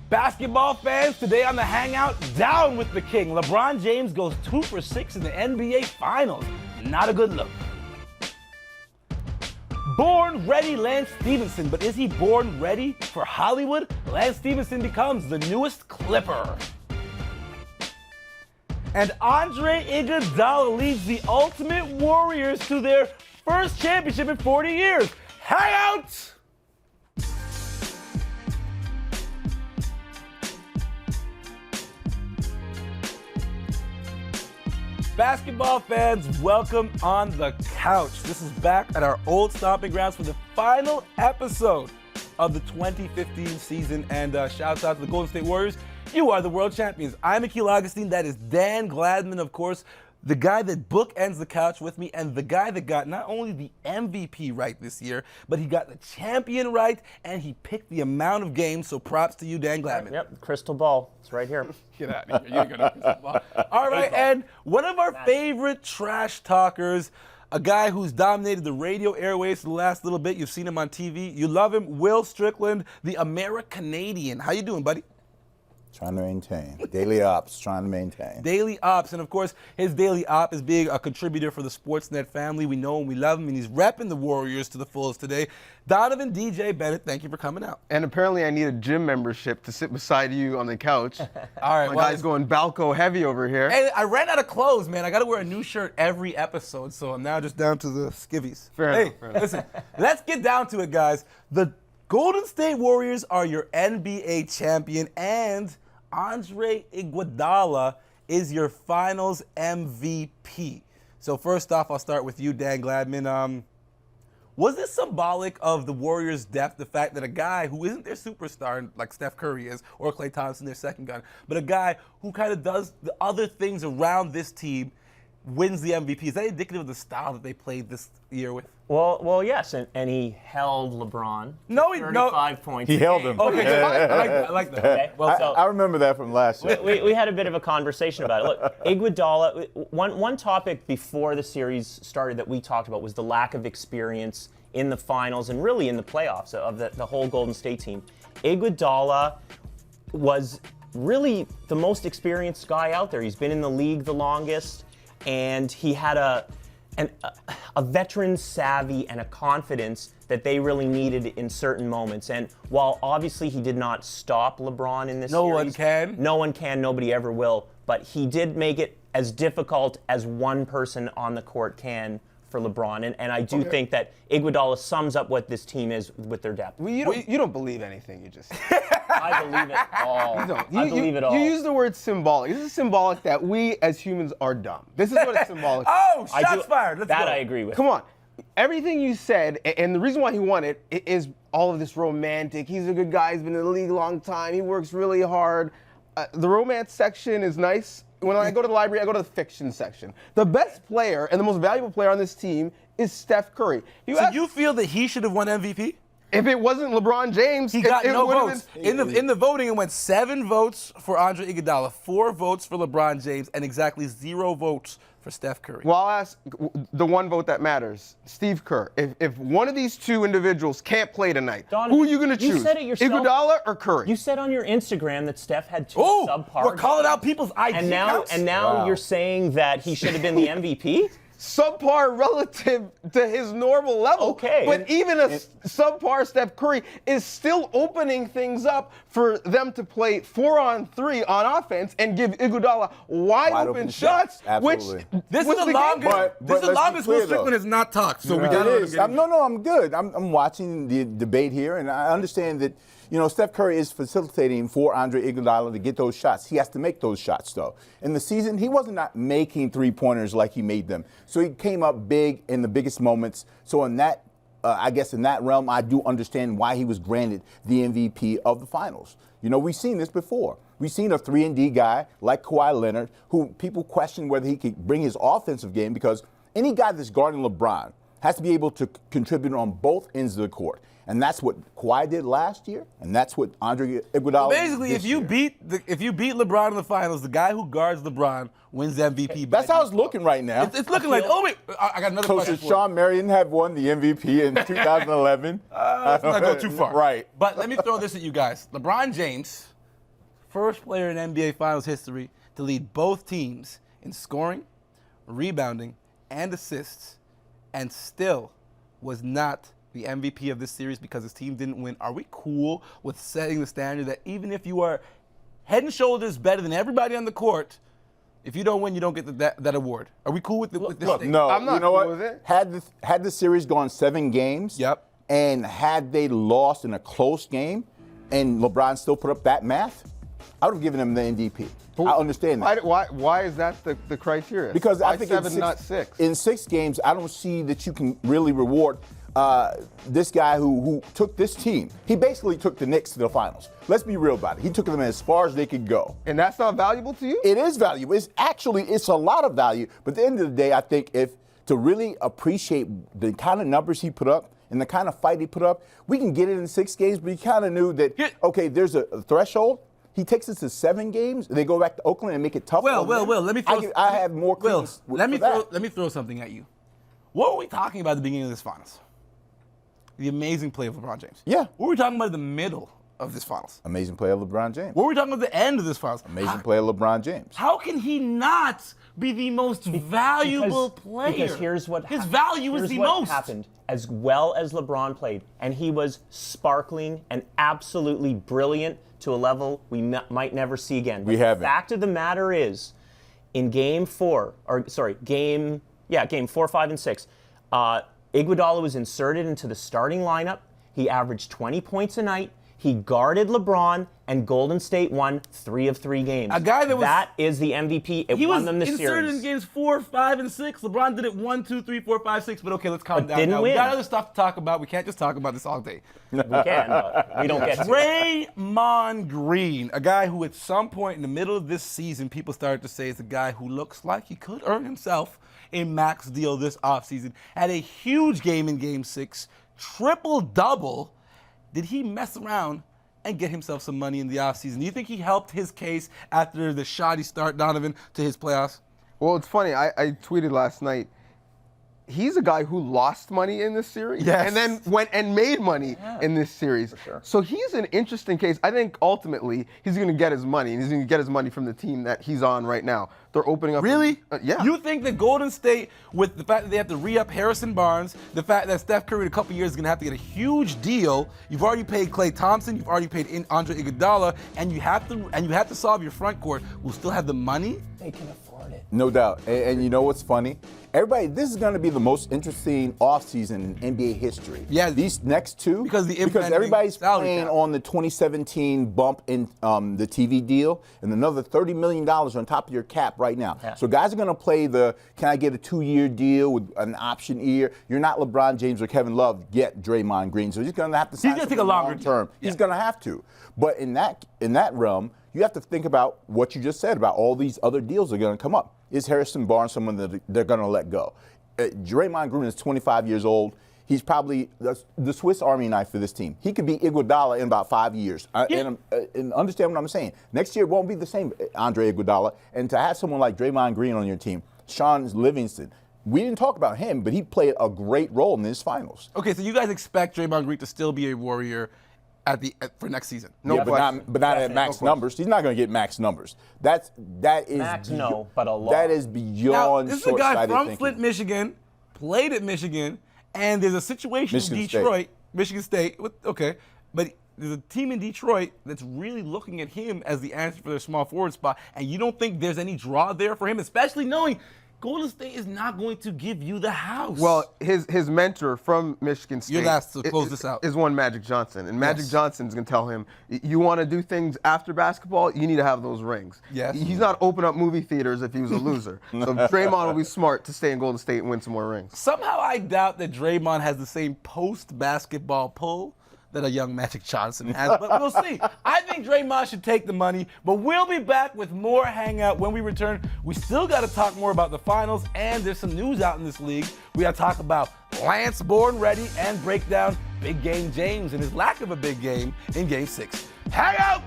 Basketball fans, today on the Hangout, down with the king. LeBron James goes 2 for 6 in the NBA Finals. Not a good look. Born ready Lance Stevenson, but is he born ready for Hollywood? Lance Stevenson becomes the newest Clipper. And Andre Iguodala leads the Ultimate Warriors to their first championship in 40 years. Hangout! Basketball fans, welcome on the couch. This is back at our old stomping grounds for the final episode of the 2015 season. And shouts out to the Golden State Warriors. You are the world champions. I'm Akil Augustine. That is Dan Gladman, of course, the guy that bookends the couch with me, and the guy that got not only the MVP right this year, but he got the champion right, and he picked the amount of games. So props to you, Dan Gladman. Yep, crystal ball. It's right here. Get out of here. You got a crystal ball. All right, and one of our favorite trash talkers, a guy who's dominated the radio airways for the last little bit. You've seen him on TV. You love him, Will Strickland, the Americanadian. How you doing, buddy? Trying to maintain. Daily ops, trying to maintain. Daily ops, and of course, his daily op is being a contributor for the Sportsnet family. We know him, we love him, and he's repping the Warriors to the fullest today. Donovan DJ Bennett, thank you for coming out. And apparently I need a gym membership to sit beside you on the couch. All right, My guy's going Balco heavy over here. Hey, I ran out of clothes, man. I got to wear a new shirt every episode, so I'm now just down to the skivvies. Fair enough. Listen, let's get down to it, guys. The Golden State Warriors are your NBA champion, and Andre Iguodala is your Finals MVP. So first off, I'll start with you, Dan Gladman. Was this symbolic of the Warriors' depth, the fact that a guy who isn't their superstar, like Steph Curry is, or Klay Thompson, their second gun, but a guy who kind of does the other things around this team, wins the MVP? Is that indicative of the style that they played this year with? Well, yes, and he held LeBron. No, 35 points. He held him. Okay, I like that. Okay, well, so I remember that from last year. we had a bit of a conversation about it. Look, Iguodala, one topic before the series started that we talked about was the lack of experience in the finals and really in the playoffs of the whole Golden State team. Iguodala was really the most experienced guy out there. He's been in the league the longest, and he had a veteran savvy and a confidence that they really needed in certain moments. And while obviously he did not stop LeBron in this series. No one can. No one can, nobody ever will. But he did make it as difficult as one person on the court can for LeBron. And I do think that Iguodala sums up what this team is with their depth. Well, you don't believe anything you just said. I believe it all. I believe it all. You use the word symbolic. This is symbolic that we as humans are dumb. This is what it's symbolic. Oh, shots fired. Let's go. I agree with. Come on. Everything you said, and the reason why he won it is all of this romantic. He's a good guy. He's been in the league a long time. He works really hard. The romance section is nice. When I go to the library, I go to the fiction section. The best player and the most valuable player on this team is Steph Curry. So you feel that he should have won MVP? If it wasn't LeBron James, He got no would've votes. been- In the voting, it went 7 votes for Andre Iguodala, 4 votes for LeBron James, and exactly 0 votes for Steph Curry. Well, I'll ask the one vote that matters. Steve Kerr. If one of these two individuals can't play tonight, Donovan, who are you going to choose? You said it yourself. Iguodala or Curry? You said on your Instagram that Steph had 2 Oh, subpar. we're calling out people's IG and now accounts? Wow. You're saying that he should have been the MVP? Subpar relative to his normal level. Okay. But even a subpar Steph Curry is still opening things up for them to play 4-on-3 on offense and give Iguodala wide open shots. Absolutely. This was is the game. longest. This is the let's be longest clear, Will Strickland though. has not talked. So we It got to is. I'm good. I'm watching the debate here, and I understand that, Steph Curry is facilitating for Andre Iguodala to get those shots. He has to make those shots, though. In the season, he wasn't not making three-pointers like he made them. So he came up big in the biggest moments. So in that, I guess in that realm, I do understand why he was granted the MVP of the finals. We've seen this before. We've seen a 3-and-D guy like Kawhi Leonard, who people question whether he could bring his offensive game, because any guy that's guarding LeBron has to be able to contribute on both ends of the court. And that's what Kawhi did last year, and that's what Andre Iguodala Basically, this if you year. beat LeBron in the finals, the guy who guards LeBron wins the MVP. That's how it's looking right now. It's looking like, oh, wait, I got another So question should for you. Sean Marion have won the MVP in 2011? Let's not go too far. Right. But let me throw this at you guys. LeBron James first player in NBA Finals history to lead both teams in scoring, rebounding, and assists, and still was not the MVP of this series because his team didn't win. Are we cool with setting the standard that even if you are head and shoulders better than everybody on the court, if you don't win, you don't get that award? Are we cool with this? Look, thing? no, I'm not you know cool what? with it. Had the series gone 7 games, Yep. and had they lost in a close game, and LeBron still put up that math, I would have given him the MVP. I understand that. Why is that the criteria? Because why I think 7, not 6? in 6 games, I don't see that you can really reward this guy who took this team. He basically took the Knicks to the finals. Let's be real about it. He took them as far as they could go. And that's not valuable to you? It is valuable. It's a lot of value. But at the end of the day, I think if to really appreciate the kind of numbers he put up and the kind of fight he put up, we can get it in 6 games, but he kind of knew that, okay, there's a threshold. He takes us to 7 games. They go back to Oakland and make it tough. Well, let me throw. I have more credence let me for that. let me throw something at you. What were we talking about at the beginning of this finals? The amazing play of LeBron James. Yeah. What were we talking about at the middle of this finals? Amazing play of LeBron James. What were we talking about at the end of this finals? Amazing play of LeBron James. How can he not be the most valuable player? Because here's what his value is here's the what most. happened. As well as LeBron played, and he was sparkling and absolutely brilliant to a level we might never see again. We But haven't. The fact of the matter is, in game 4, game 4, 5, and 6, Iguodala was inserted into the starting lineup. He averaged 20 points a night. He guarded LeBron, and Golden State won 3 of 3 games. A guy that is the MVP. It He won was them the inserted series. in games 4, 5, and 6. LeBron did it 1, 2, 3, 4, 5, 6. But okay, let's calm down. didn't Now. We win. got other stuff to talk about. We can't just talk about this all day. We can, but we don't get to. Draymond Green, a guy who at some point in the middle of this season, people started to say is a guy who looks like he could earn himself a max deal this offseason. Had a huge game in Game 6, triple-double. Did he mess around and get himself some money in the offseason? Do you think he helped his case after the shoddy start, Donovan, to his playoffs? Well, it's funny. I tweeted last night. He's a guy who lost money in this series Yes. and then went and made money in this series. sure. So he's an interesting case. I think ultimately he's going to get his money, and he's going to get his money from the team that he's on right now. They're opening up. Really? Yeah. You think that Golden State, with the fact that they have to re-up Harrison Barnes, the fact that Steph Curry in a couple years is going to have to get a huge deal, you've already paid Klay Thompson, you've already paid Andre Iguodala, and you have to solve your front court. Will still have the money? They can afford it. No doubt. And you know what's funny? Everybody, this is going to be the most interesting offseason in NBA history. Yeah. These next 2, Because everybody's salary playing cap. on the 2017 bump in the TV deal and another $30 million on top of your cap right now. Yeah. So guys are going to play can I get a 2-year deal with an option year? You're not LeBron James or Kevin Love, get Draymond Green. So he's going to have to sign gonna something take a longer long term. Yeah. He's going to have to. But in that realm, you have to think about what you just said about all these other deals that are going to come up. Is Harrison Barnes someone that they're going to let go? Draymond Green is 25 years old. He's probably the Swiss Army knife for this team. He could be Iguodala in about 5 years. And understand what I'm saying. Next year won't be the same, Andre Iguodala. And to have someone like Draymond Green on your team, Sean Livingston, we didn't talk about him, but he played a great role in this finals. Okay, so you guys expect Draymond Green to still be a Warrior for next season? Yeah, but not at max numbers. He's not going to get max numbers. That is Max, no, but a lot. That is Now, beyond this is a guy short-sighted from thinking. Flint, Michigan, played at Michigan, and there's a situation in Detroit, Michigan State, okay, but there's a team in Detroit that's really looking at him as the answer for their small forward spot, and you don't think there's any draw there for him, especially knowing Golden State is not going to give you the house. Well, his mentor from Michigan State. You're last to close this out. Is one Magic Johnson, and Magic Johnson's gonna tell him, you want to do things after basketball, you need to have those rings. Yes. He's not open up movie theaters if he was a loser. So Draymond will be smart to stay in Golden State and win some more rings. Somehow I doubt that Draymond has the same post-basketball pull that a young Magic Johnson has, but we'll see. I think Draymond should take the money, but we'll be back with more Hangout when we return. We still got to talk more about the finals, and there's some news out in this league. We got to talk about Lance Born ready and break down Big Game James and his lack of a big game in Game 6. Hangout!